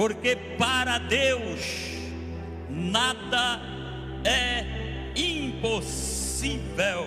porque para Deus nada é impossível.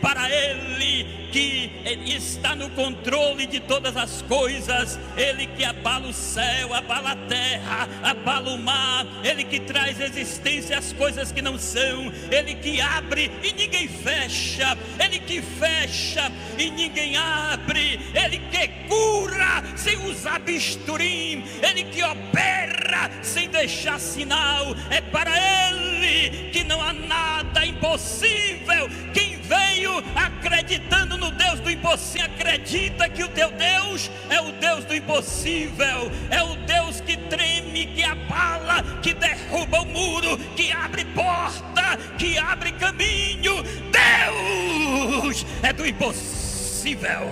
Para Ele que está no controle de todas as coisas, Ele que abala o céu, abala a terra, abala o mar, Ele que traz existência às coisas que não são, Ele que abre e ninguém fecha, Ele que fecha e ninguém abre, Ele que cura sem usar bisturi, Ele que opera sem deixar sinal. É para Ele que não há nada impossível. Quem veio acreditando no Deus do impossível, acredita que o teu Deus é o Deus do impossível, é o Deus que treme, que abala, que derruba o muro, que abre porta, que abre caminho. Deus é do impossível.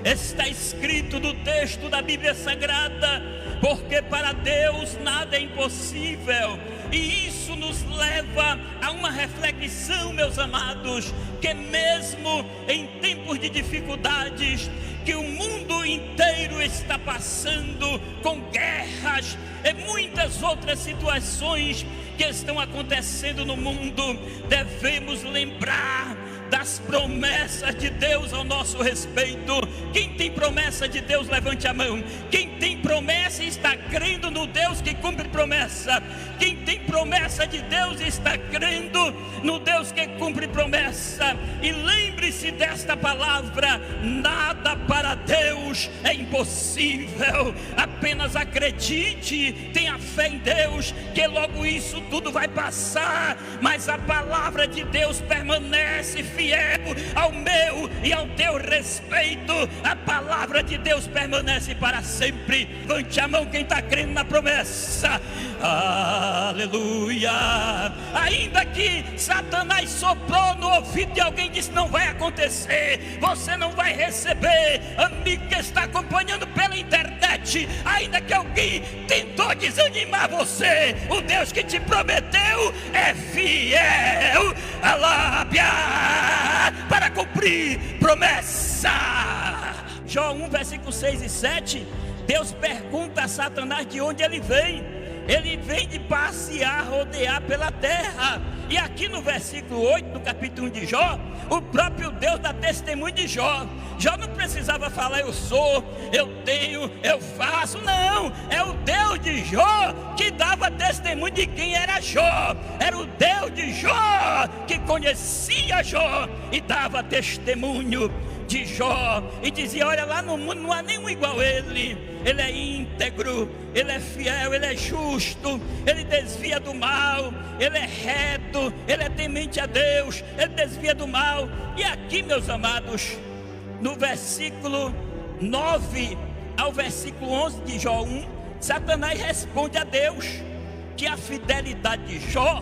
Está escrito no texto da Bíblia Sagrada, porque para Deus nada é impossível. E isso nos leva a uma reflexão, meus amados, que mesmo em tempos de dificuldades, que o mundo inteiro está passando, com guerras e muitas outras situações que estão acontecendo no mundo, devemos lembrar das promessas de Deus ao nosso respeito. Quem tem promessa de Deus, levante a mão. Quem tem promessa e está crendo no Deus que cumpre promessa. Quem tem promessa de Deus e está crendo no Deus que cumpre promessa. E lembre-se desta palavra: nada para Deus é impossível. Apenas acredite, tenha fé em Deus, que logo isso tudo vai passar, mas a palavra de Deus permanece fiel ao meu e ao teu respeito. A palavra de Deus permanece para sempre. Levante a mão quem está crendo na promessa. Aleluia. Ainda que Satanás soprou no ouvido de alguém e disse: não vai acontecer, você não vai receber. Amigo que está acompanhando pela internet, ainda que alguém tentou desanimar você, o Deus que te prometeu é fiel. Alábia para cumprir promessa. Jó 1, versículo 6 e 7. Deus pergunta a Satanás de onde ele vem. Ele vem de passear, rodear pela terra. E aqui no versículo 8 do capítulo 1 de Jó, o próprio Deus dá testemunho de Jó. Jó não precisava falar: eu sou, eu tenho, eu faço. Não, é o Deus de Jó que dava testemunho de quem era Jó. Era o Deus de Jó que conhecia Jó e dava testemunho de Jó, e dizia: olha, lá no mundo não há nenhum igual a ele. Ele é íntegro, ele é fiel, ele é justo, ele desvia do mal, ele é reto, ele é temente a Deus, ele desvia do mal. E aqui, meus amados, no versículo 9 ao versículo 11 de Jó 1, Satanás responde a Deus que a fidelidade de Jó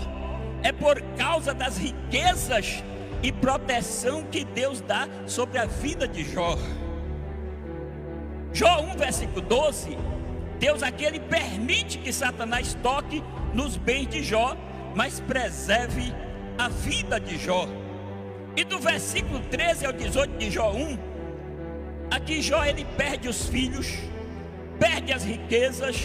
é por causa das riquezas e proteção que Deus dá sobre a vida de Jó. Jó 1, versículo 12, Deus aqui ele permite que Satanás toque nos bens de Jó, mas preserve a vida de Jó. E do versículo 13 ao 18 de Jó 1, aqui Jó ele perde os filhos, perde as riquezas.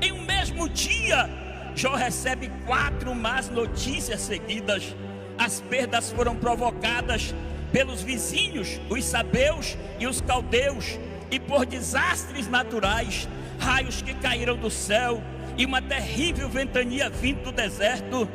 Em um mesmo dia, Jó recebe 4 más notícias seguidas. As perdas foram provocadas pelos vizinhos, os sabeus e os caldeus, e por desastres naturais, raios que caíram do céu e uma terrível ventania vindo do deserto.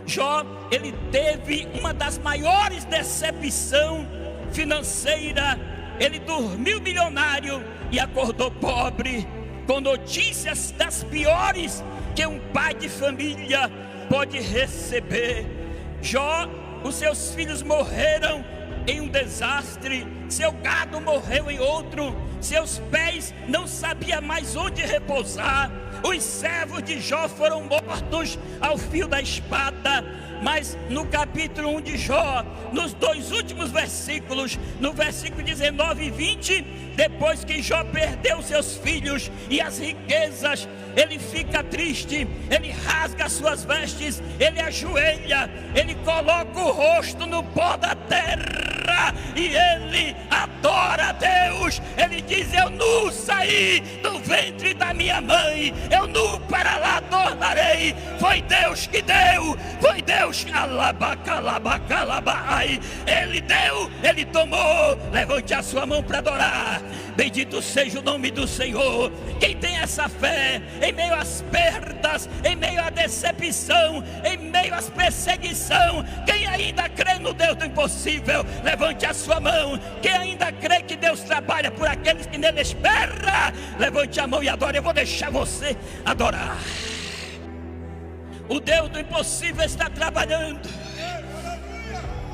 Jó, ele teve uma das maiores decepções financeiras. Ele dormiu milionário e acordou pobre, com notícias das piores que um pai de família pode receber. Jó, os seus filhos morreram em um desastre, seu gado morreu em outro, seus pés não sabiam mais onde repousar, os servos de Jó foram mortos ao fio da espada. Mas no capítulo 1 de Jó, nos 2 últimos versículos, no versículo 19 e 20, depois que Jó perdeu seus filhos e as riquezas, ele fica triste, ele rasga as suas vestes, ele ajoelha, ele coloca o rosto no pó da terra terra e ele adora a Deus. Ele diz: eu nu saí do ventre da minha mãe, eu nu para lá tornarei. Foi Deus que deu, foi Deus que ele deu, ele tomou. Levante a sua mão para adorar. Bendito seja o nome do Senhor. Quem tem essa fé em meio às perdas, em meio à decepção, em meio às perseguições, quem ainda crê no Deus do impossível, levante a sua mão. Quem ainda crê que Deus trabalha por aqueles que nele esperam, levante a mão e adore. Eu vou deixar você adorar. O Deus do impossível está trabalhando.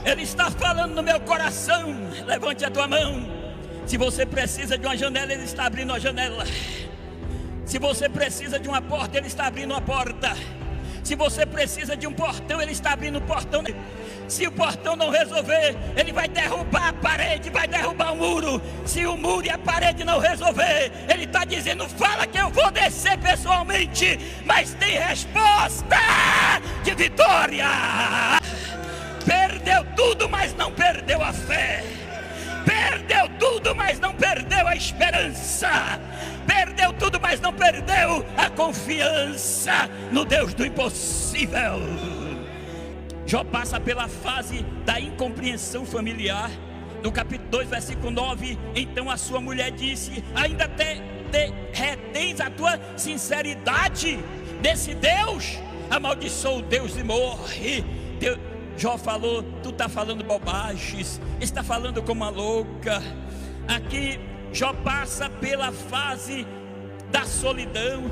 Ele está falando no meu coração. Levante a tua mão. Se você precisa de uma janela, Ele está abrindo a janela. Se você precisa de uma porta, Ele está abrindo a porta. Se você precisa de um portão, Ele está abrindo o portão. Se o portão não resolver, Ele vai derrubar a parede, vai derrubar o muro. Se o muro e a parede não resolver, Ele está dizendo: fala que eu vou descer pessoalmente. Mas tem resposta de vitória. Perdeu tudo, mas não perdeu a fé. Perdeu tudo, mas não perdeu a esperança. Perdeu tudo, mas não perdeu a confiança no Deus do impossível. Jó passa pela fase da incompreensão familiar. No capítulo 2, versículo 9: então a sua mulher disse: ainda retens a tua sinceridade desse Deus? Amaldiçoa o Deus e morre. Jó falou: tu está falando bobagens, está falando como uma louca. Aqui Jó passa pela fase da solidão.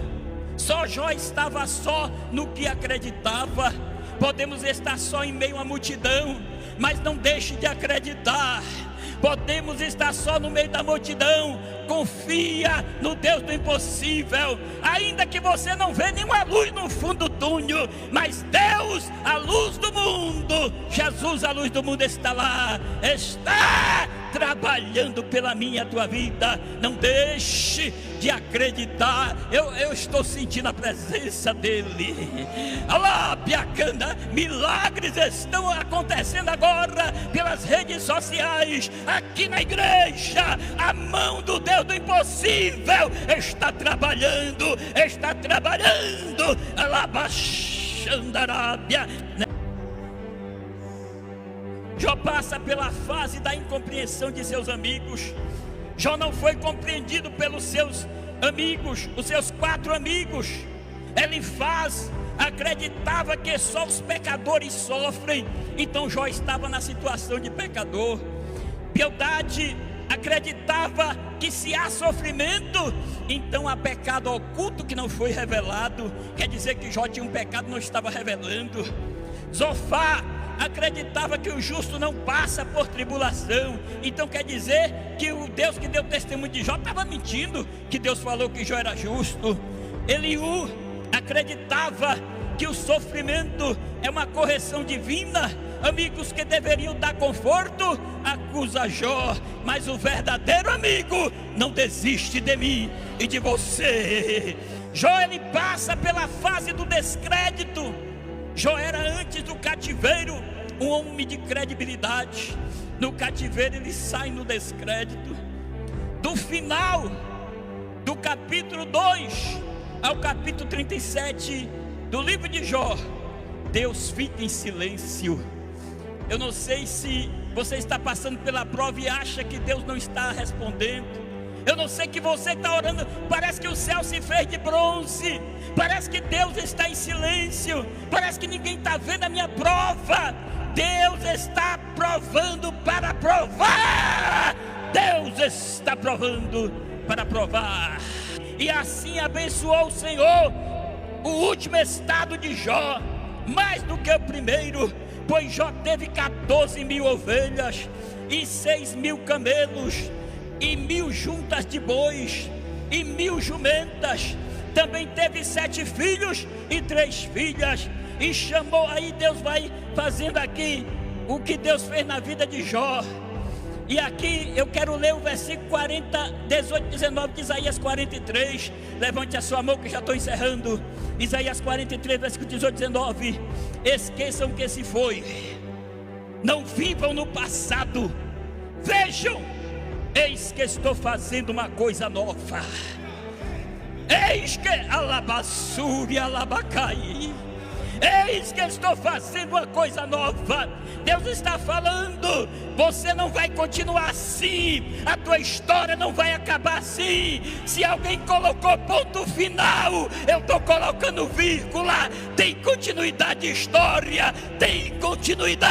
Só Jó estava só no que acreditava. Podemos estar só em meio à multidão, mas não deixe de acreditar. Podemos estar só no meio da multidão, confia no Deus do impossível. Ainda que você não vê nenhuma luz no fundo do túnel, mas Deus, a luz do mundo, Jesus, a luz do mundo, está lá, está trabalhando pela minha tua vida. Não deixe de acreditar. Eu estou sentindo a presença dele. Alá, Biacanda, milagres estão acontecendo agora pelas redes sociais. Aqui na igreja, a mão do Deus do impossível está trabalhando, está trabalhando. Alá, Baxandarábia. Jó passa pela fase da incompreensão de seus amigos. Jó não foi compreendido pelos seus amigos, os seus 4 amigos. Elifaz acreditava que só os pecadores sofrem, então Jó estava na situação de pecador. Bildade acreditava que se há sofrimento, então há pecado oculto que não foi revelado. Quer dizer que Jó tinha um pecado, não estava revelando. Zofá acreditava que o justo não passa por tribulação, então quer dizer que o Deus que deu testemunho de Jó estava mentindo, que Deus falou que Jó era justo. Eliú acreditava que o sofrimento é uma correção divina. Amigos que deveriam dar conforto, acusa Jó, mas o verdadeiro amigo não desiste de mim e de você. Jó, ele passa pela fase do descrédito. Jó era, antes do cativeiro, um homem de credibilidade. No cativeiro ele sai no descrédito. Do final do capítulo 2 ao capítulo 37 do livro de Jó, Deus fica em silêncio. Eu não sei se você está passando pela prova e acha que Deus não está respondendo. Eu não sei que você está orando, parece que o céu se fez de bronze, parece que Deus está em silêncio, parece que ninguém está vendo a minha prova. Deus está provando para provar. Deus está provando para provar. E assim abençoou o Senhor o último estado de Jó, mais do que o primeiro, pois Jó teve 14.000 ovelhas e 6.000 camelos, e 1.000 juntas de bois, e 1.000 jumentas. Também teve 7 filhos e 3 filhas. E chamou, aí Deus vai fazendo aqui o que Deus fez na vida de Jó. E aqui eu quero ler o versículo 18, 19 de Isaías 43. Levante a sua mão que já estou encerrando. Isaías 43, versículo 18, 19. Esqueçam que se foi, não vivam no passado, Vejam, eis que estou fazendo uma coisa nova. Eis que alabassuri alabacai. Eis que estou fazendo uma coisa nova. Deus está falando, você não vai continuar assim, a tua história não vai acabar assim. Se alguém colocou ponto final, eu estou colocando vírgula. Tem continuidade de história, tem continuidade.